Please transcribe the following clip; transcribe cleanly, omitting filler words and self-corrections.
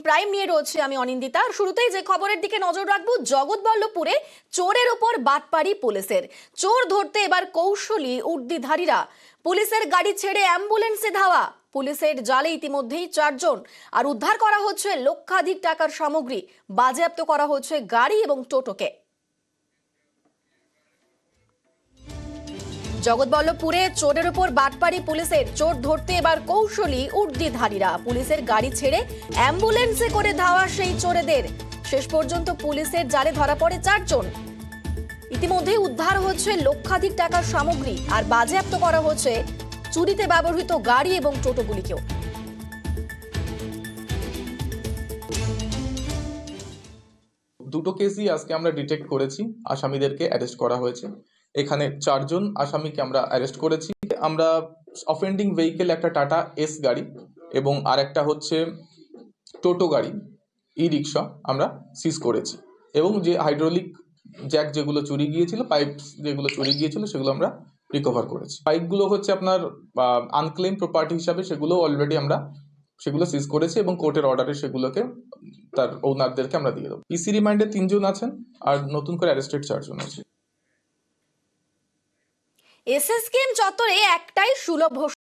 Prime নিয়ে রয়েছে আমি অনিন্দিতা। আর শুরুতেই যে খবরের দিকে নজর রাখবো, জগৎবল্লভপুরে চোরের উপর বাটপাড়ি পুলিশের। চোর ধরতে এবার কৌশলী উর্দিধারীরা। পুলিশের গাড়ি ছেড়ে অ্যাম্বুলেন্সে ধাওয়া। পুলিশের জালে ইতিমধ্যেই 4 জন। আর উদ্ধার করা হচ্ছে লক্ষাধিক টাকার সামগ্রী। বাজেয়াপ্ত করা হচ্ছে গাড়ি এবং টোটোকে। জগৎবল্লভপুরে চোরের উপর বাটপাড়ি পুলিশের। চোর ধরতে এবার কৌশলী উর্দিধারীরা। পুলিশের গাড়ি ছেড়ে অ্যাম্বুলেন্সে করে ধাওয়া সেই চোরেদের। শেষ পর্যন্ত পুলিশের জালে ধরা পড়ে 4 জন। ইতিমধ্যে উদ্ধার হচ্ছে লক্ষাধিক টাকার সামগ্রী আর বাজেয়াপ্ত করা হচ্ছে চুরিতে ব্যবহৃত গাড়ি এবং টোটোগুলিকেও। দুটো কেসই আজকে আমরা ডিটেক্ট করেছি, আসামিদেরকে অ্যারেস্ট করা হয়েছে। এখানে 4 জন আসামিকে আমরা অ্যারেস্ট করেছি। আমরা অফেন্ডিং ভেহিকেল একটা টাটা এস গাড়ি এবং আরেকটা হচ্ছে টোটো গাড়ি, ই রিক্সা আমরা সিজ করেছি। এবং যে হাইড্রোলিক জ্যাক যেগুলো চুরি গিয়েছিল, পাইপ যেগুলো চুরি গিয়েছিল, সেগুলো আমরা রিকভার করেছি। পাইপগুলো হচ্ছে আপনার আনক্লেম প্রপার্টি হিসাবে, সেগুলো অলরেডি আমরা সেগুলো সিজ করেছি এবং কোর্টের অর্ডারে সেগুলোকে তার ওনারদেরকে আমরা দিয়ে দেবো। ইসি রিমান্ডে 3 জন আছেন আর নতুন করে অ্যারেস্টেড 4 জন আছে। এসএসকেএম চত্বরে একটাই সুলভ